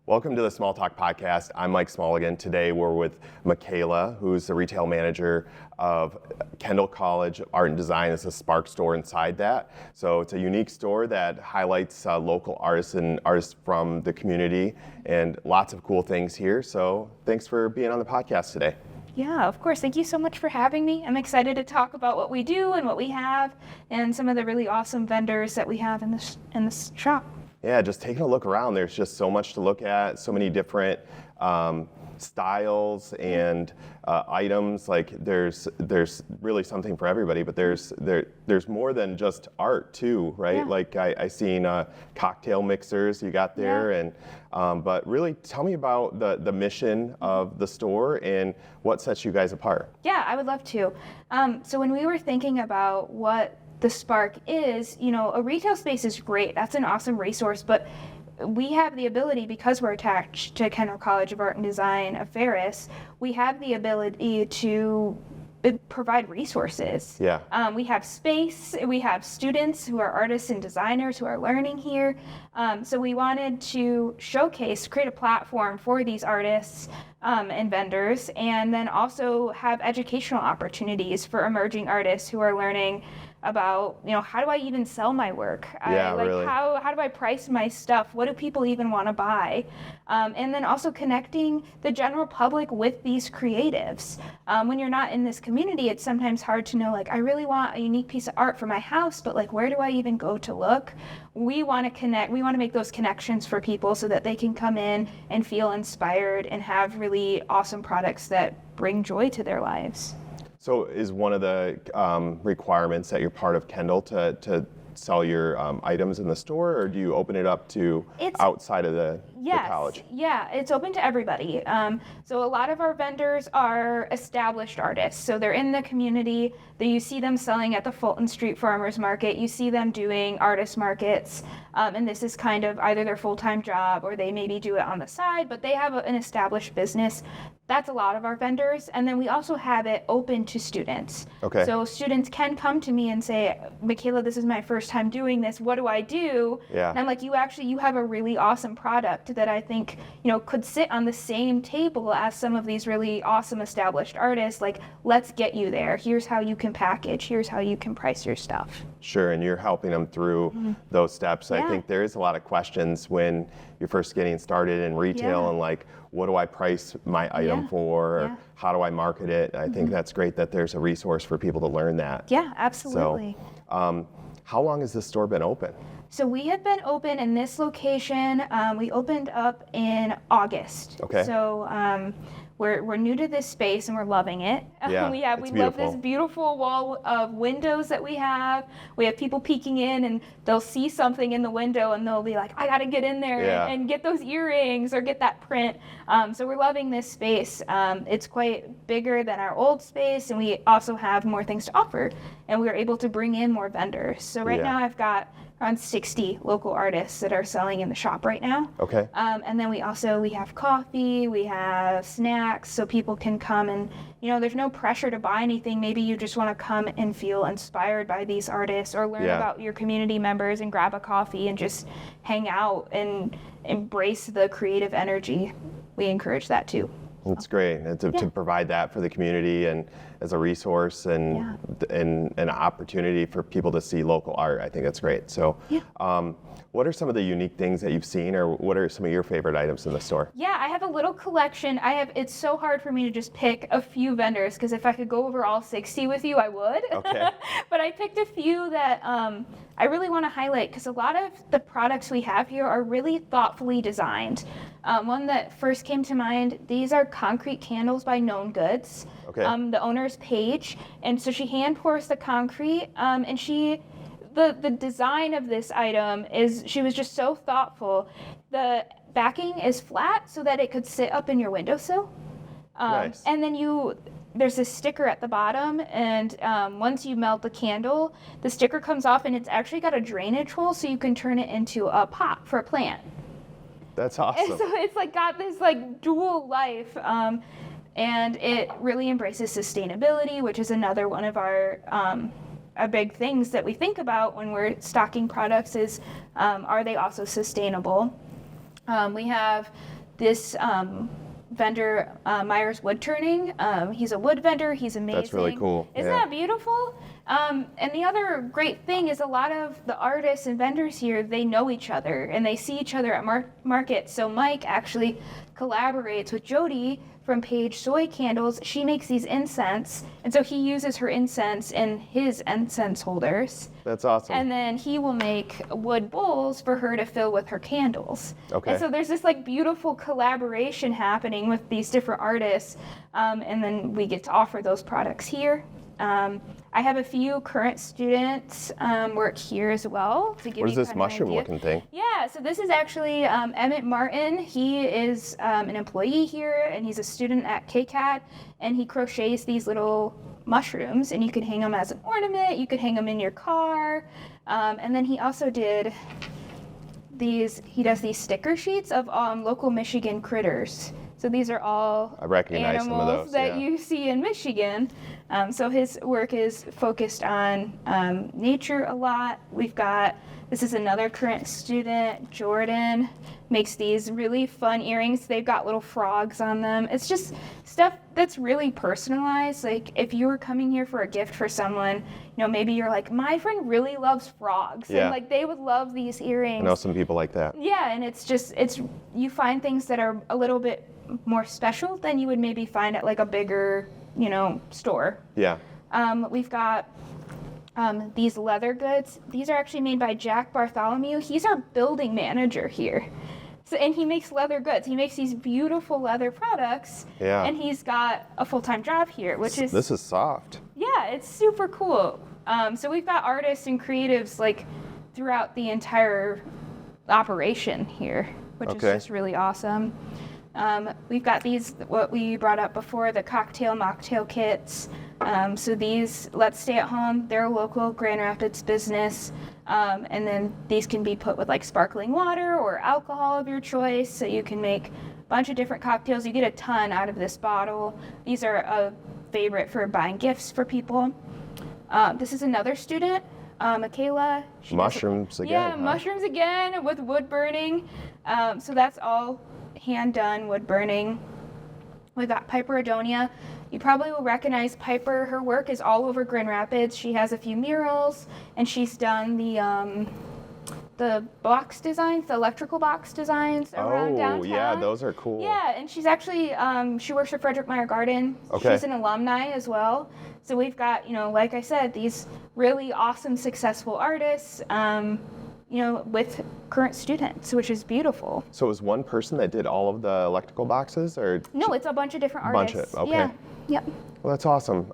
Welcome to the Small Talk Podcast. I'm Mike Smallegan. Today we're with Mikayla, who's the retail manager of Kendall College of Art and Design. It's a Spark store inside that. So it's a unique store that highlights local artists and artists from the community and lots of cool things here. So thanks for being on the podcast today. Yeah, of course. Thank you so much for having me. I'm excited to talk about what we do and what we have and some of the really awesome vendors that we have in this shop. Yeah, just taking a look around, there's just so much to look at, so many different styles and items. Like there's really something for everybody, but there's more than just art too, right? Yeah. Like I seen cocktail mixers you got there, Yeah. and but really tell me about the mission of the store and what sets you guys apart. Yeah, I would love to. So when we were thinking about what the Spark is, a retail space is great. That's an awesome resource, but we have the ability, because we're attached to Kendall College of Art and Design of Ferris, we have the ability to provide resources. Yeah. We have space, we have students who are artists and designers who are learning here. So we wanted to create a platform for these artists and vendors, and then also have educational opportunities for emerging artists who are learning about, how do I even sell my work? Yeah, really. How do I price my stuff? What do people even want to buy? And then also connecting the general public with these creatives. When you're not in this community, it's sometimes hard to know, I really want a unique piece of art for my house, but where do I even go to look? We want to connect, we want to make those connections for people so that they can come in and feel inspired and have really awesome products that bring joy to their lives. So is one of the requirements that you're part of Kendall to sell your items in the store, or do you open it up to outside of the college? Yeah, it's open to everybody. So a lot of our vendors are established artists. So they're in the community. You see them selling at the Fulton Street Farmers Market. You see them doing artist markets. And this is kind of either their full-time job or they maybe do it on the side, but they have an established business. That's a lot of our vendors. And then we also have it open to students. Okay. So students can come to me and say, Mikayla, this is my first time doing this. What do I do? Yeah. And I'm like, you have a really awesome product that I think, could sit on the same table as some of these really awesome established artists. Let's get you there. Here's how you can package. Here's how you can price your stuff. Sure, and you're helping them through those steps. Yeah. I think there is a lot of questions when you're first getting started in retail and what do I price my item for? Or how do I market it? I think that's great that there's a resource for people to learn that. Yeah, absolutely. So, how long has this store been open? So we have been open in this location. We opened up in August. Okay. So we're new to this space and we're loving it. Yeah, we love this beautiful wall of windows that we have. We have people peeking in and they'll see something in the window and they'll be like, I got to get in there and get those earrings or get that print. So we're loving this space. It's quite bigger than our old space, and we also have more things to offer, and we are able to bring in more vendors. So right now I've got around 60 local artists that are selling in the shop right now. Okay. And then we have coffee, we have snacks, so people can come and, there's no pressure to buy anything. Maybe you just want to come and feel inspired by these artists or learn about your community members and grab a coffee and just hang out and embrace the creative energy. We encourage that too. It's great to provide that for the community and as a resource and an opportunity for people to see local art. I think that's great. So what are some of the unique things that you've seen, or what are some of your favorite items in the store? Yeah, I have a little collection. It's so hard for me to just pick a few vendors, because if I could go over all 60 with you, I would. Okay. But I picked a few that I really want to highlight, because a lot of the products we have here are really thoughtfully designed. One that first came to mind, these are concrete candles by Known Goods. Okay. The owner's Paige, and so she hand pours the concrete, and the design of this item she was just so thoughtful. The backing is flat so that it could sit up in your windowsill. Nice. And then there's a sticker at the bottom, and once you melt the candle, the sticker comes off, and it's actually got a drainage hole so you can turn it into a pot for a plant. That's awesome. And so it's got this dual life, and it really embraces sustainability, which is another one of our big things that we think about when we're stocking products is, are they also sustainable? We have this vendor, Myers Wood Turning. He's a wood vendor. He's amazing. That's really cool. Isn't that beautiful? And the other great thing is a lot of the artists and vendors here, they know each other and they see each other at markets. So Mike actually collaborates with Jody from Page Soy Candles. She makes these incense, and so he uses her incense in his incense holders. That's awesome. And then he will make wood bowls for her to fill with her candles. Okay. And so there's this like beautiful collaboration happening with these different artists, and then we get to offer those products here. I have a few current students work here as well. To give What is you this kind of an idea. mushroom-looking thing? Yeah, so this is actually Emmett Martin. He is an employee here, and he's a student at KCAD, and he crochets these little mushrooms, and you can hang them as an ornament. You could hang them in your car, and then he also did these. He does these sticker sheets of local Michigan critters. So these are all I recognize some of animals those, that yeah. you see in Michigan. So his work is focused on nature a lot. This is another current student, Jordan, makes these really fun earrings. They've got little frogs on them. It's just stuff that's really personalized. Like if you were coming here for a gift for someone, maybe you're like, my friend really loves frogs. Yeah. And like they would love these earrings. I know some people like that. Yeah, and you find things that are a little bit more special than you would maybe find at like a bigger, store. Yeah. We've got these leather goods. These are actually made by Jack Bartholomew. He's our building manager here. So, and he makes leather goods. He makes these beautiful leather products. Yeah. And he's got a full-time job here, which is... This is soft. Yeah, it's super cool. So we've got artists and creatives like throughout the entire operation here, which is just really awesome. We've got these, what we brought up before, the cocktail mocktail kits. So these, Let's Stay at Home, they're a local Grand Rapids business. And then these can be put with like sparkling water or alcohol of your choice. So you can make a bunch of different cocktails. You get a ton out of this bottle. These are a favorite for buying gifts for people. This is another student, Mikayla. Mushrooms again. Yeah, huh? mushrooms again with wood burning. So that's all hand done wood burning. We've got Piper Adonia. You probably will recognize Piper. Her work is all over Grand Rapids. She has a few murals, and she's done the box designs, the electrical box designs around downtown. Oh, yeah, those are cool. Yeah, and she's actually, she works for Frederick Meyer Garden. Okay. She's an alumni as well. So we've got, like I said, these really awesome, successful artists, with current students, which is beautiful. So it was one person that did all of the electrical boxes, or? No, it's a bunch of different artists. Okay. Yeah. Yep. Well, that's awesome.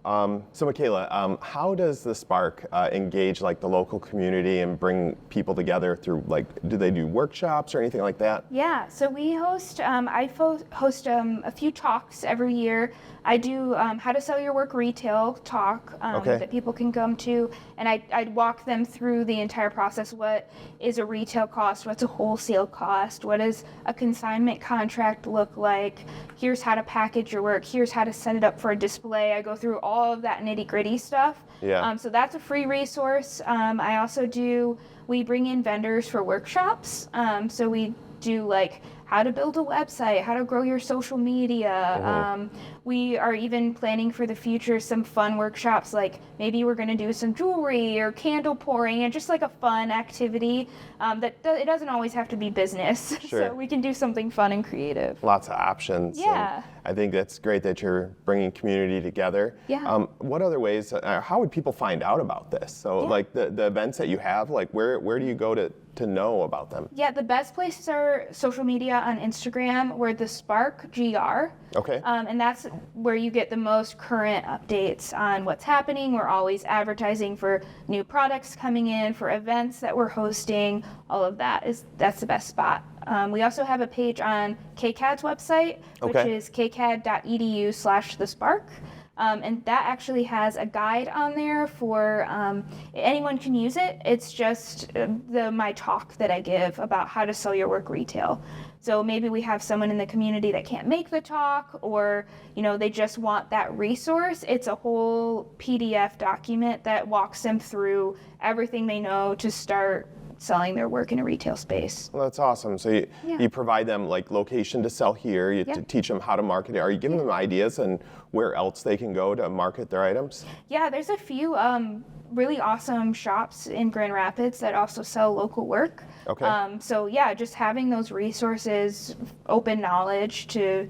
So Mikayla, how does the Spark engage like the local community and bring people together through do they do workshops or anything like that? Yeah, so we host, I host a few talks every year. I do how to sell your work retail talk that people can come to, and I'd walk them through the entire process. What is a retail cost? What's a wholesale cost? What does a consignment contract look like? Here's how to package your work. Here's how to set it up for a display. I go through all of that nitty-gritty stuff. Yeah. So that's a free resource. I also we bring in vendors for workshops. So we do how to build a website, how to grow your social media. We are even planning for the future some fun workshops, like maybe we're going to do some jewelry or candle pouring, and just like a fun activity it doesn't always have to be business. Sure. So we can do something fun and creative. Lots of options. Yeah. And I think that's great that you're bringing community together. Yeah. What other ways, how would people find out about this? So the events that you have, where do you go to know about them? Yeah, the best places are social media on Instagram. We're the Spark GR. Okay. And that's where you get the most current updates on what's happening. We're always advertising for new products coming in, for events that we're hosting. All of that's the best spot. We also have a page on KCAD's website, which is kcad.edu/thespark. And that actually has a guide on there for anyone can use it. It's just my talk that I give about how to sell your work retail. So maybe we have someone in the community that can't make the talk, or they just want that resource. It's a whole PDF document that walks them through everything they know to start selling their work in a retail space. Well, that's awesome. So you provide them like location to sell here, you to teach them how to market it. Are you giving them ideas and where else they can go to market their items? Yeah, there's a few really awesome shops in Grand Rapids that also sell local work. Okay. So yeah, just having those resources, open knowledge to,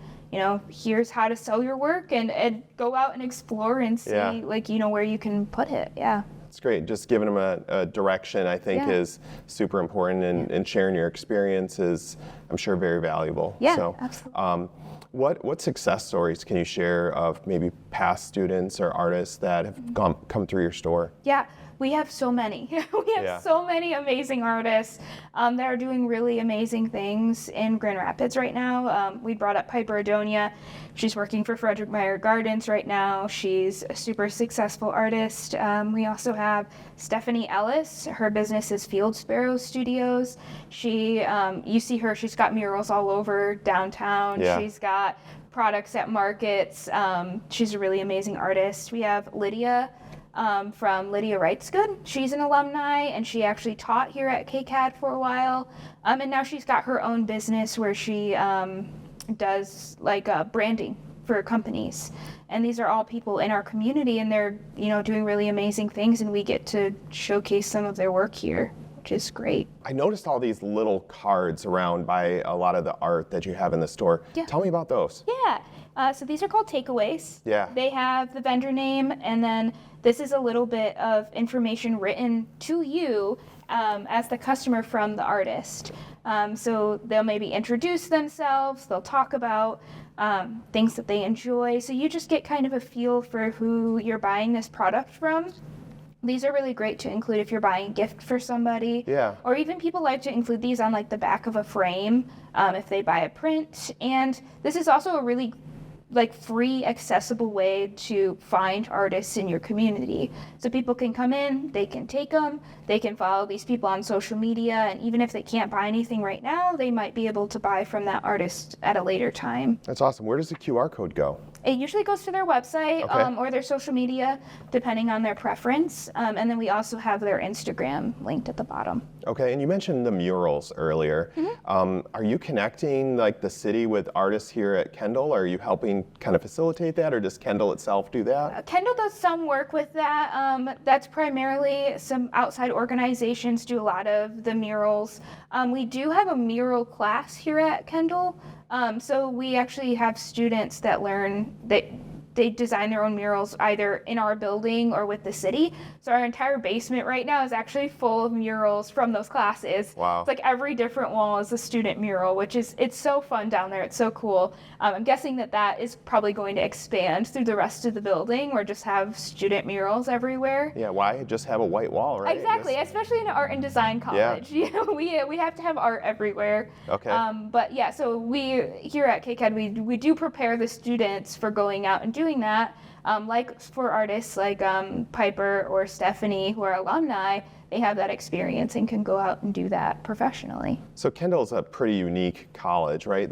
here's how to sell your work and go out and explore and see where you can put it. Yeah. It's great. Just giving them a direction, I think, is super important, and sharing your experience is, I'm sure, very valuable. Yeah, so, absolutely. What success stories can you share of maybe past students or artists that have come through your store? Yeah, we have so many. We have so many amazing artists that are doing really amazing things in Grand Rapids right now. We brought up Piper Adonia. She's working for Frederick Meyer Gardens right now. She's a super successful artist. We also have Stephanie Ellis. Her business is Field Sparrow Studios. You see her, she's got murals all over downtown. Yeah. She's got products at markets. She's a really amazing artist. We have Lydia from Lydia Writes Good. She's an alumni, and she actually taught here at KCAD for a while. And now she's got her own business where she does branding for companies. And these are all people in our community, and they're doing really amazing things, and we get to showcase some of their work here, which is great. I noticed all these little cards around by a lot of the art that you have in the store. Yeah. Tell me about those. Yeah. So these are called takeaways. Yeah. They have the vendor name, and then this is a little bit of information written to you as the customer from the artist. So they'll maybe introduce themselves, they'll talk about things that they enjoy. So you just get kind of a feel for who you're buying this product from. These are really great to include if you're buying a gift for somebody. Yeah. Or even people like to include these on the back of a frame if they buy a print. And this is also a really free, accessible way to find artists in your community. So people can come in, they can take them, they can follow these people on social media, and even if they can't buy anything right now, they might be able to buy from that artist at a later time. That's awesome. Where does the QR code go? It usually goes to their website or their social media, depending on their preference. And then we also have their Instagram linked at the bottom. Okay, and you mentioned the murals earlier. Mm-hmm. Are you connecting the city with artists here at Kendall? Are you helping kind of facilitate that, or does Kendall itself do that? Kendall does some work with that. That's primarily some outside organizations do a lot of the murals. We do have a mural class here at Kendall. So we actually have students that learn that they design their own murals either in our building or with the city. So our entire basement right now is actually full of murals from those classes. Wow. It's every different wall is a student mural, it's so fun down there. It's so cool. I'm guessing that is probably going to expand through the rest of the building or just have student murals everywhere. Yeah, why just have a white wall, right? Exactly, especially in an art and design college. Yeah. We have to have art everywhere. Okay. But yeah, so we here at KCAD, we do prepare the students for going out and doing that. For artists like Piper or Stephanie, who are alumni, they have that experience and can go out and do that professionally. So Kendall's a pretty unique college, right?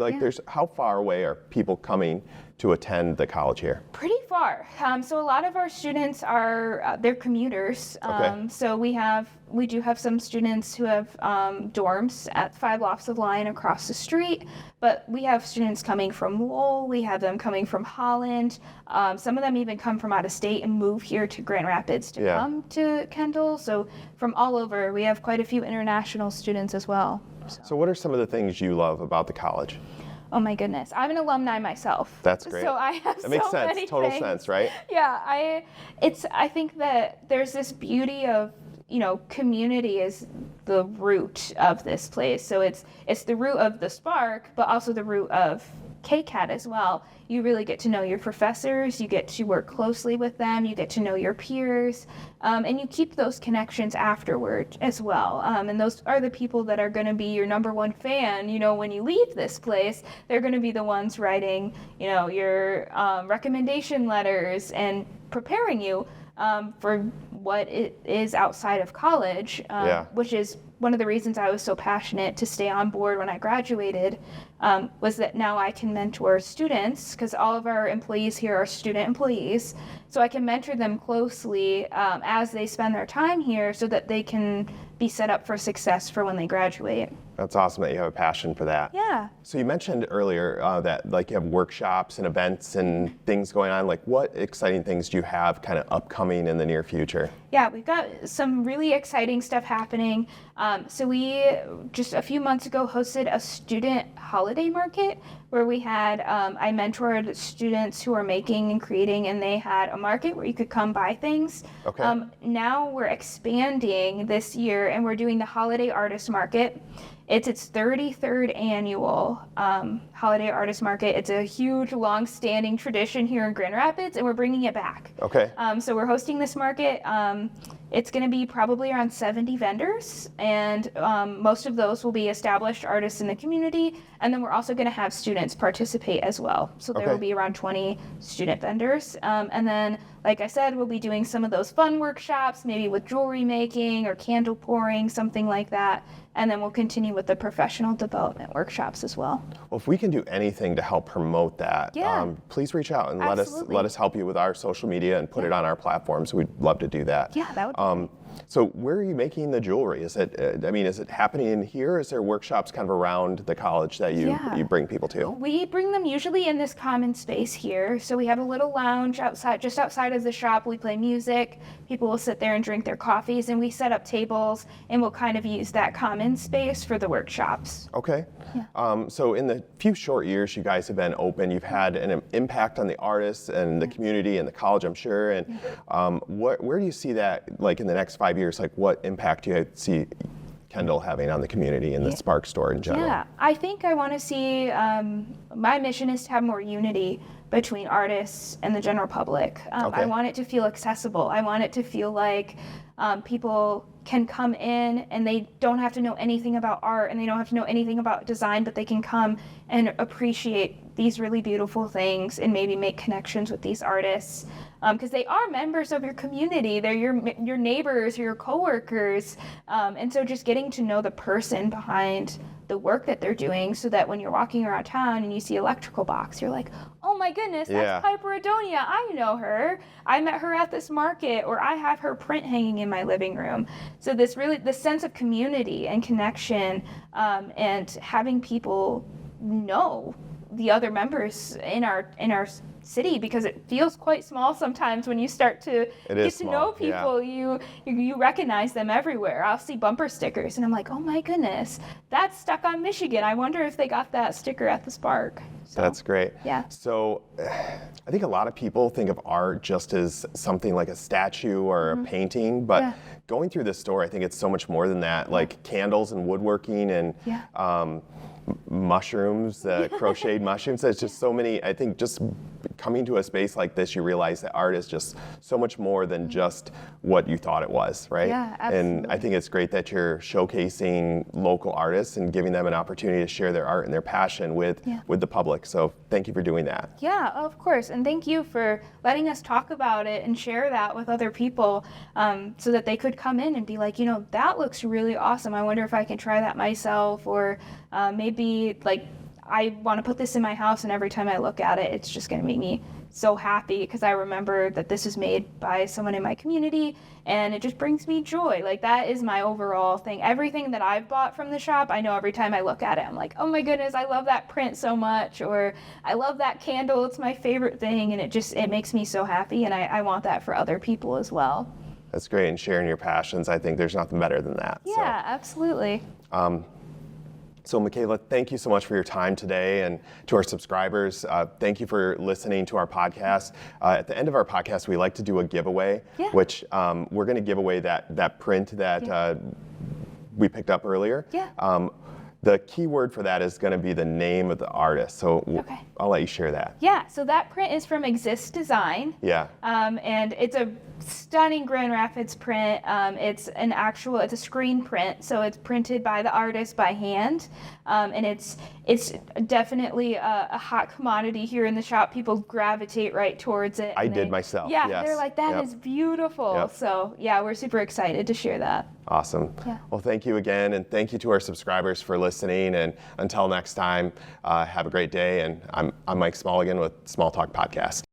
How far away are people coming to attend the college here? Pretty far. So a lot of our students they're commuters. Okay. So we do have some students who have dorms at 5 blocks of line across the street, but we have students coming from Lowell, we have them coming from Holland. Some of them even come from out of state and move here to Grand Rapids to come to Kendall. So from all over, we have quite a few international students as well. So what are some of the things you love about the college? Oh my goodness, I'm an alumni myself. That's great. So I have That makes sense. many Total things. sense, right? Yeah, I think that there's this beauty of, community is the root of this place. So it's the root of the Spark, but also the root of KCAD as well. You really get to know your professors, you get to work closely with them, you get to know your peers, and you keep those connections afterward as well. And those are the people that are going to be your number one fan. When you leave this place, they're going to be the ones writing, your recommendation letters and preparing you for what it is outside of college, which is one of the reasons I was so passionate to stay on board when I graduated was that now I can mentor students, because all of our employees here are student employees. So I can mentor them closely as they spend their time here so that they can be set up for success for when they graduate. That's awesome that you have a passion for that. Yeah. So you mentioned earlier that like you have workshops and events and things going on. Like what exciting things do you have kind of upcoming in the near future? Yeah, we've got some really exciting stuff happening. So we just a few months ago hosted a student holiday market where we had, I mentored students who are making and creating, and they had a market where you could come buy things. Okay. Now we're expanding this year and we're doing the holiday artist market. It's its 33rd annual holiday artist market. It's a huge, long-standing tradition here in Grand Rapids, and we're bringing it back. Okay. So we're hosting this market. It's going to be probably around 70 vendors, and most of those will be established artists in the community, and then we're also going to have students participate as well. So there will be around 20 student vendors. And then, like I said, we'll be doing some of those fun workshops, maybe with jewelry making or candle pouring, something like that. And then we'll continue with the professional development workshops as well. Well, if we can do anything to help promote that, please reach out and let us help you with our social media and put it on our platforms. We'd love to do that. Yeah, that would be So where are you making the jewelry? Is it, is it happening in here? Or is there workshops kind of around the college that you bring people to? We bring them usually in this common space here. So we have a little lounge outside, just outside of the shop. We play music. People will sit there and drink their coffees, and we set up tables, and we'll kind of use that common space for the workshops. Okay. Yeah. So in the few short years you guys have been open, you've had an impact on the artists and the community and the college, I'm sure. And where do you see that, like in the next 5 years? Like what impact do you see Kendall having on the community and the Spark store in general? Yeah, I think I want to see, my mission is to have more unity between artists and the general public. I want it to feel accessible. I want it to feel like people can come in and they don't have to know anything about art and they don't have to know anything about design, but they can come and appreciate these really beautiful things and maybe make connections with these artists. Because they are members of your community. They're your neighbors, your coworkers. And so just getting to know the person behind the work that they're doing, so that when you're walking around town and you see electrical box, you're like, oh my goodness, that's Piper Adonia. I know her. I met her at this market, or I have her print hanging in my living room. So this sense of community and connection, and having people know the other members in our city, because it feels quite small sometimes when you start to get to know people. You recognize them everywhere. I'll see bumper stickers and I'm like, oh my goodness, that's stuck on Michigan. I wonder if they got that sticker at the Spark. So, that's great. Yeah. So I think a lot of people think of art just as something like a statue or a painting, but going through this store, I think it's so much more than that, like candles and woodworking and mushrooms, crocheted mushrooms. There's just so many. I think just coming to a space like this, you realize that art is just so much more than just what you thought it was, right? Yeah, absolutely. And I think it's great that you're showcasing local artists and giving them an opportunity to share their art and their passion with the public. So thank you for doing that. Yeah, of course. And thank you for letting us talk about it and share that with other people, so that they could come in and be like, that looks really awesome. I wonder if I can try that myself, or maybe like I want to put this in my house, and every time I look at it, it's just going to make me so happy, because I remember that this is made by someone in my community, and it just brings me joy. Like, that is my overall thing. Everything that I've bought from the shop, I know every time I look at it, I'm like, oh my goodness, I love that print so much, or I love that candle, it's my favorite thing, and it makes me so happy, and I want that for other people as well. That's great, and sharing your passions, I think there's nothing better than that. Yeah, absolutely. So Mikayla, thank you so much for your time today, and to our subscribers, thank you for listening to our podcast. At the end of our podcast, we like to do a giveaway, which we're going to give away that print that we picked up earlier. The key word for that is going to be the name of the artist. So I'll let you share that. Yeah, so that print is from Exist Design. Yeah. And it's a stunning Grand Rapids print. It's a screen print, so it's printed by the artist by hand. And it's definitely a hot commodity here in the shop. People gravitate right towards it. I did myself. Yeah, yes. They're like, that is beautiful. So yeah, we're super excited to share that. Awesome. Yeah. Well, thank you again, and thank you to our subscribers for listening. And until next time, have a great day. And I'm Mike Smallegan with Small Talk Podcast.